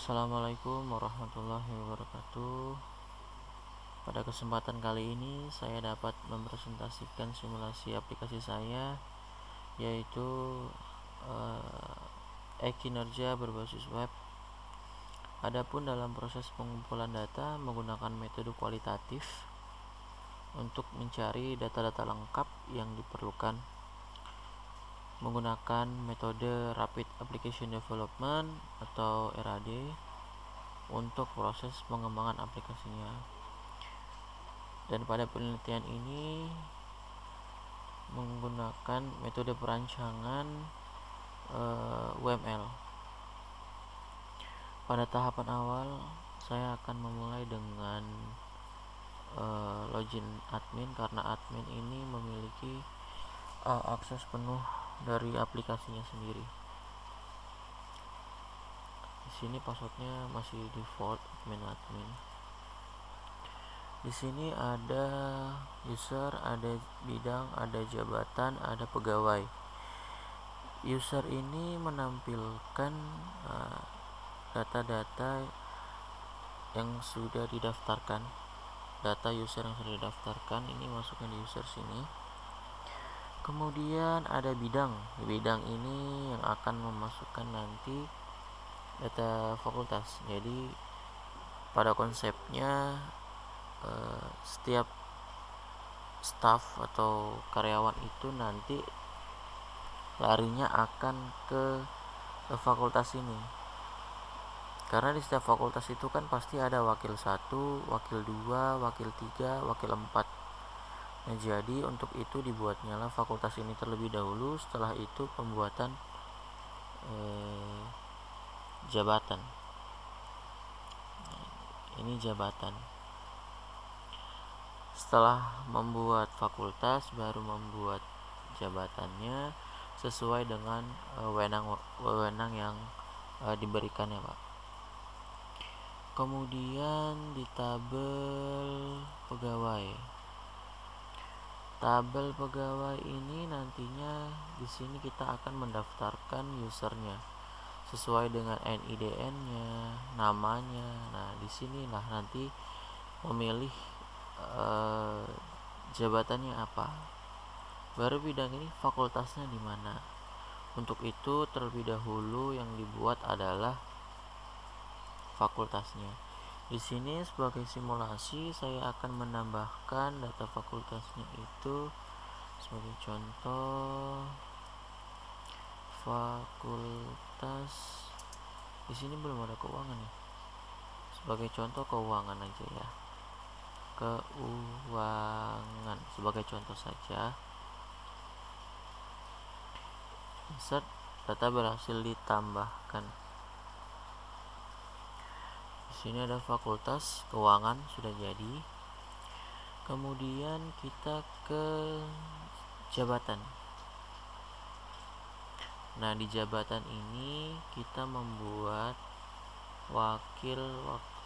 Assalamualaikum warahmatullahi wabarakatuh. Pada kesempatan kali ini saya dapat mempresentasikan simulasi aplikasi saya, yaitu e-kinerja berbasis web. Adapun dalam proses pengumpulan data menggunakan metode kualitatif untuk mencari data-data lengkap yang diperlukan, menggunakan metode Rapid Application Development atau RAD untuk proses pengembangan aplikasinya. Dan pada penelitian ini menggunakan metode perancangan UML. Pada tahapan awal saya akan memulai dengan login admin, karena admin ini memiliki akses penuh dari aplikasinya sendiri. Di sini passwordnya masih default admin. Di sini ada user, ada bidang, ada jabatan, ada pegawai. User ini menampilkan data-data yang sudah didaftarkan. Data user yang sudah didaftarkan ini masukkan di user sini. Kemudian ada bidang. Bidang ini yang akan memasukkan nanti data fakultas. Jadi pada konsepnya setiap staff atau karyawan itu nanti larinya akan ke fakultas ini, karena di setiap fakultas itu kan pasti ada wakil 1, wakil 2, wakil 3, wakil 4. Nah, jadi untuk itu dibuatnya lah fakultas ini terlebih dahulu, setelah itu pembuatan jabatan. Ini jabatan. Setelah membuat fakultas, baru membuat jabatannya sesuai dengan wewenang yang diberikannya, Pak. Kemudian di tabel pegawai. Tabel pegawai ini nantinya di sini kita akan mendaftarkan usernya sesuai dengan NIDN-nya, namanya. Nah, di sinilah nanti memilih jabatannya apa. Baru bidang ini fakultasnya di mana. Untuk itu terlebih dahulu yang dibuat adalah fakultasnya. Di sini sebagai simulasi saya akan menambahkan data fakultasnya itu sebagai contoh fakultas. Di sini belum ada keuangan ya. Sebagai contoh keuangan aja ya. Keuangan sebagai contoh saja. Insert, data berhasil ditambahkan. Di sini ada fakultas keuangan sudah jadi. Kemudian kita ke jabatan. Nah, di jabatan ini kita membuat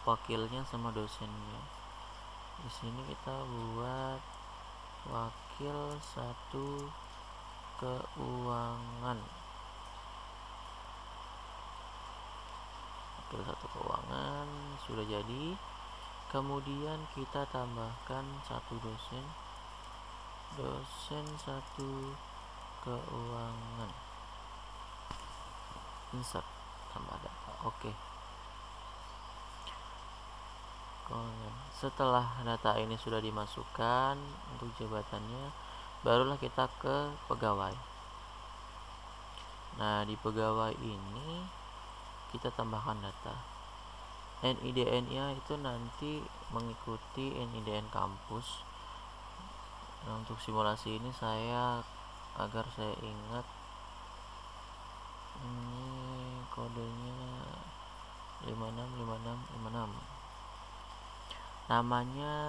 wakilnya sama dosennya. Di sini kita buat wakil 1 keuangan. Wakil 1 keuangan sudah jadi. Kemudian kita tambahkan 1 dosen 1 keuangan. Insert, tambah data. Oke. Setelah data ini sudah dimasukkan untuk jabatannya, barulah kita ke pegawai. Nah, di pegawai ini kita tambahkan data. NIDN-nya itu nanti mengikuti NIDN kampus. Nah, untuk simulasi ini agar saya ingat, ini kodenya 565656. Namanya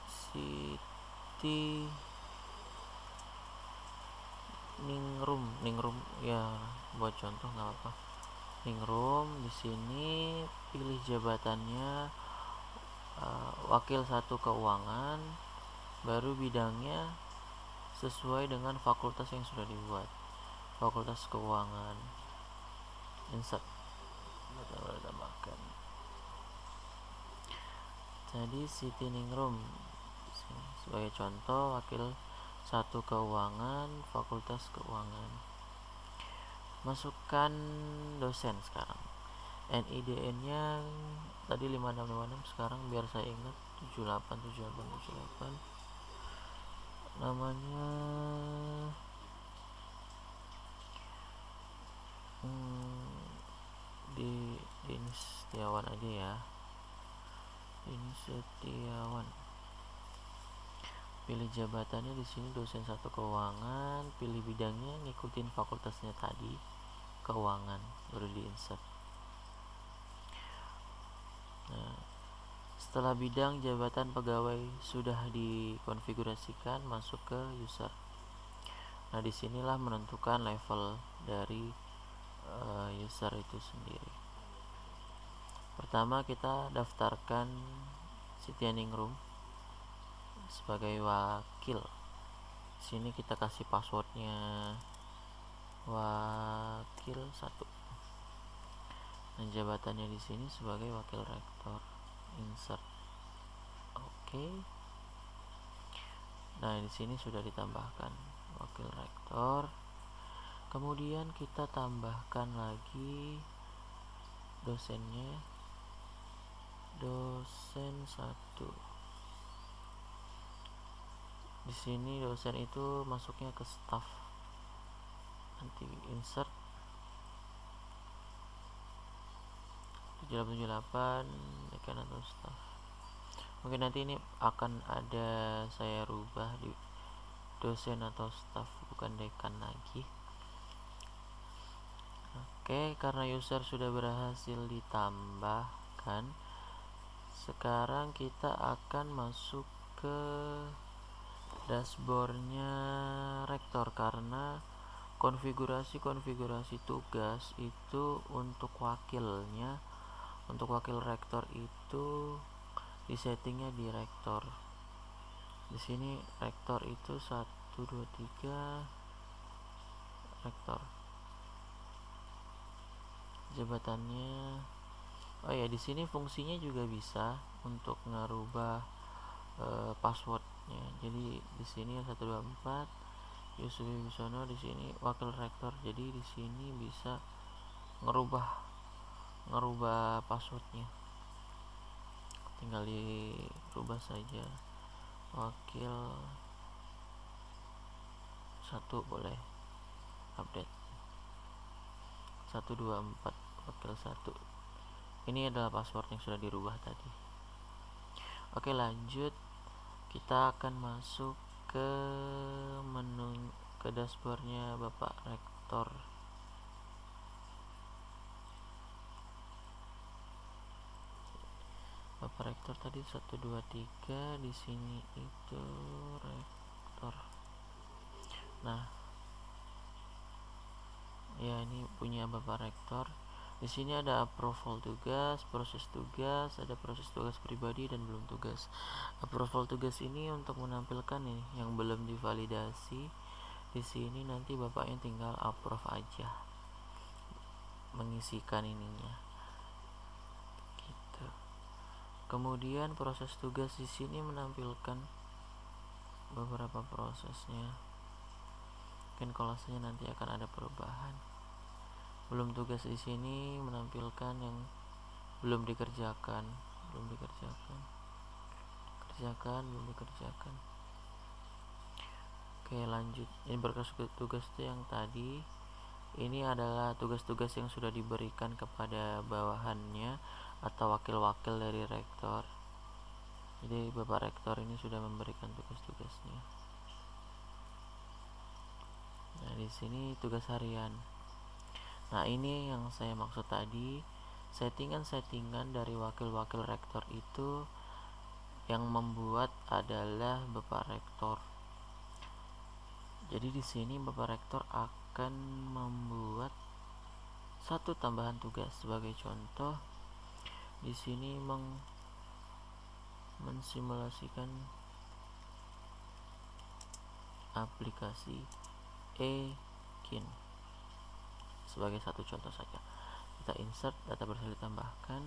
Siti Ningrum ya, buat contoh nggak apa-apa. Ningrum. Di sini pilih jabatannya wakil 1 keuangan, baru bidangnya sesuai dengan fakultas yang sudah dibuat, fakultas keuangan. Insert. tambahkan. Jadi sitting room sebagai contoh, wakil 1 keuangan, fakultas keuangan. Masukkan dosen sekarang. NIDN nya tadi 5656, sekarang biar saya ingat 787878. Namanya Dini Setiawan aja ya. Dini Setiawan. Pilih jabatannya di sini dosen 1 keuangan, pilih bidangnya ngikutin fakultasnya tadi, keuangan, baru di insert. Nah, setelah bidang, jabatan, pegawai sudah dikonfigurasikan, masuk ke user. Nah, disinilah menentukan level dari user itu sendiri. Pertama, kita daftarkan sitting room sebagai wakil. Sini kita kasih passwordnya wakil 1. Dan jabatannya di sini sebagai wakil rektor. Insert. Oke. Nah, di sini sudah ditambahkan wakil rektor. Kemudian kita tambahkan lagi dosennya, dosen 1. Di sini dosen itu masuknya ke staff. Nanti insert 7878 dekan atau staff. Mungkin nanti ini akan ada saya rubah di dosen atau staff, bukan dekan lagi. Oke, karena user sudah berhasil ditambahkan, sekarang kita akan masuk ke dashboardnya rektor, karena konfigurasi tugas itu untuk wakilnya, untuk wakil rektor itu disettingnya di rektor. Di sini rektor itu 1 2 3 rektor. Jabatannya, oh ya, di sini fungsinya juga bisa untuk ngerubah passwordnya. Jadi di sini 124 Yusuf Wibisono, di sini wakil rektor. Jadi di sini bisa ngerubah passwordnya, tinggal dirubah saja. Wakil 1 boleh update 124 wakil 1. Ini adalah password yang sudah dirubah tadi. Oke, lanjut. Kita akan masuk ke menu, ke dashboardnya Bapak Rektor. Bapak Rektor tadi 123, di sini itu rektor. Nah, ya, ini punya Bapak Rektor. Di sini ada approval tugas, proses tugas, ada proses tugas pribadi dan belum tugas. Approval tugas ini untuk menampilkan nih yang belum divalidasi. Di sini nanti bapaknya tinggal approve aja, mengisikan ininya. Gitu. Kemudian proses tugas di sini menampilkan beberapa prosesnya. Mungkin kolasenya nanti akan ada perubahan. Belum tugas di sini menampilkan yang belum dikerjakan, belum dikerjakan. Oke, lanjut. Ini berkas tugas itu yang tadi. Ini adalah tugas-tugas yang sudah diberikan kepada bawahannya atau wakil-wakil dari rektor. Jadi Bapak Rektor ini sudah memberikan tugas-tugasnya. Nah, di sini tugas harian. Nah, ini yang saya maksud tadi, settingan-settingan dari wakil-wakil rektor itu yang membuat adalah Bapak Rektor. Jadi di sini Bapak Rektor akan membuat satu tambahan tugas. Sebagai contoh, di sini mensimulasikan aplikasi e-kin sebagai satu contoh saja. kita insert data berhasil ditambahkan.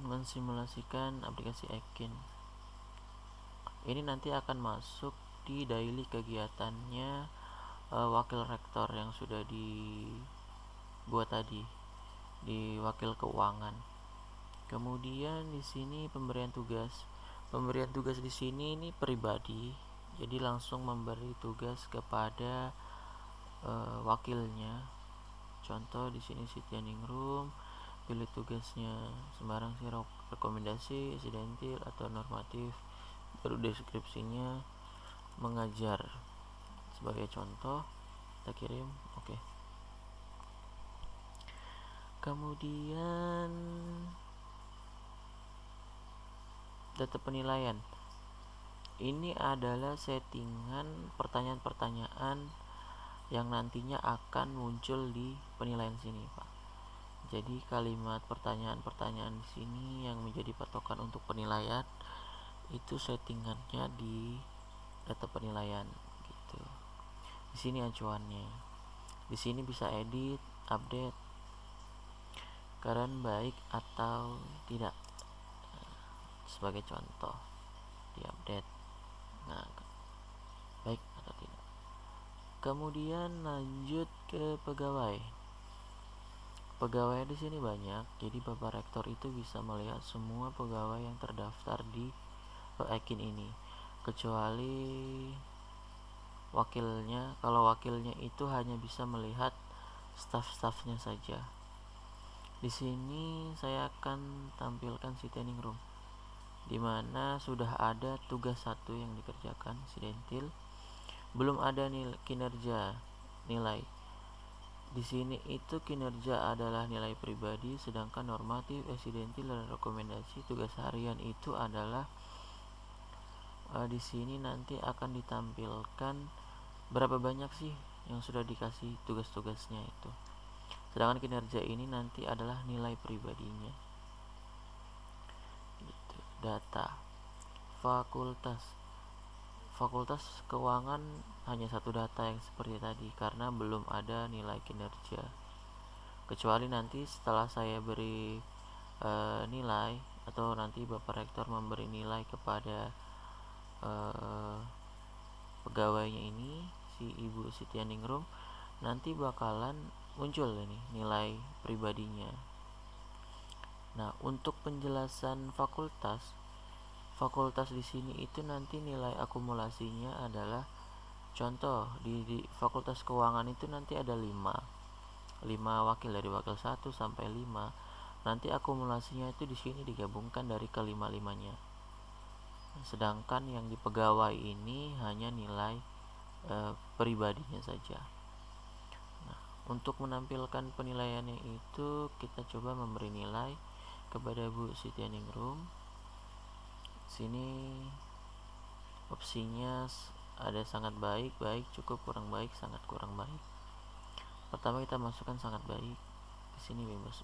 Mensimulasikan aplikasi Akin. Ini nanti akan masuk di daily kegiatannya wakil rektor yang sudah dibuat tadi di wakil keuangan. Kemudian di sini pemberian tugas. Pemberian tugas di sini ini pribadi, jadi langsung memberi tugas kepada wakilnya. Contoh di sini Sitianingrum, pilih tugasnya sembarang sih, rekomendasi, insidentil atau normatif, baru deskripsinya mengajar sebagai contoh, kita kirim. Oke. Kemudian data penilaian. Ini adalah settingan pertanyaan-pertanyaan yang nantinya akan muncul di penilaian sini, Pak. Jadi kalimat pertanyaan-pertanyaan di sini yang menjadi patokan untuk penilaian itu settingannya di data penilaian gitu. Di sini acuannya. Di sini bisa edit, update, keren baik atau tidak. Sebagai contoh, di update. Nah, baik atau tidak. Kemudian lanjut ke pegawai. Pegawai di sini banyak, jadi Bapak Rektor itu bisa melihat semua pegawai yang terdaftar di Akin ini, kecuali wakilnya. Kalau wakilnya itu hanya bisa melihat staff-staffnya saja. Di sini saya akan tampilkan Sitianingrum, di mana sudah ada tugas 1 yang dikerjakan, insidentil. Belum ada kinerja nilai. Di sini itu kinerja adalah nilai pribadi, sedangkan normatif, insidentil, dan rekomendasi tugas harian itu adalah di sini nanti akan ditampilkan berapa banyak sih yang sudah dikasih tugas-tugasnya itu. Sedangkan kinerja ini nanti adalah nilai pribadinya. Gitu. Data fakultas. Fakultas keuangan hanya satu data yang seperti tadi karena belum ada nilai kinerja. Kecuali nanti setelah saya beri nilai, atau nanti Bapak Rektor memberi nilai kepada pegawainya ini, si Ibu Sitianingrum, nanti bakalan muncul ini nilai pribadinya. Nah, untuk penjelasan fakultas di sini itu nanti nilai akumulasinya adalah contoh di fakultas keuangan itu nanti ada 5 wakil, dari wakil 1 sampai 5. Nanti akumulasinya itu di sini digabungkan dari kelima-limanya. Sedangkan yang di pegawai ini hanya nilai pribadinya saja. Nah, untuk menampilkan penilaiannya itu kita coba memberi nilai kepada Bu Sitianingrum. Sini opsinya ada sangat baik, baik, cukup, kurang baik, sangat kurang baik. Pertama kita masukkan sangat baik. Di sini bebas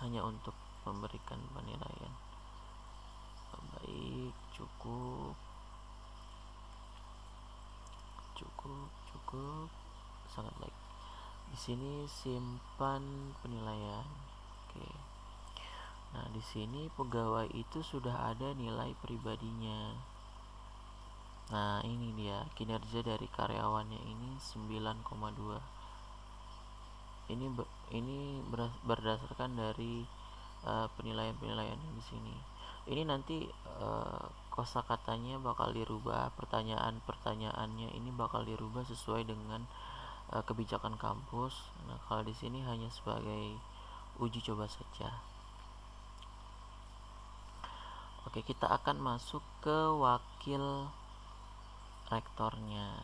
hanya untuk memberikan penilaian. Baik, cukup, sangat baik. Di sini simpan penilaian. Oke. Nah, di sini pegawai itu sudah ada nilai pribadinya. Nah, ini dia kinerja dari karyawannya ini 9,2. Ini berdasarkan dari penilaian di sini. Ini nanti kosakatanya bakal dirubah, pertanyaannya ini bakal dirubah sesuai dengan kebijakan kampus. Nah, kalau di sini hanya sebagai uji coba saja. Oke, kita akan masuk ke wakil rektornya.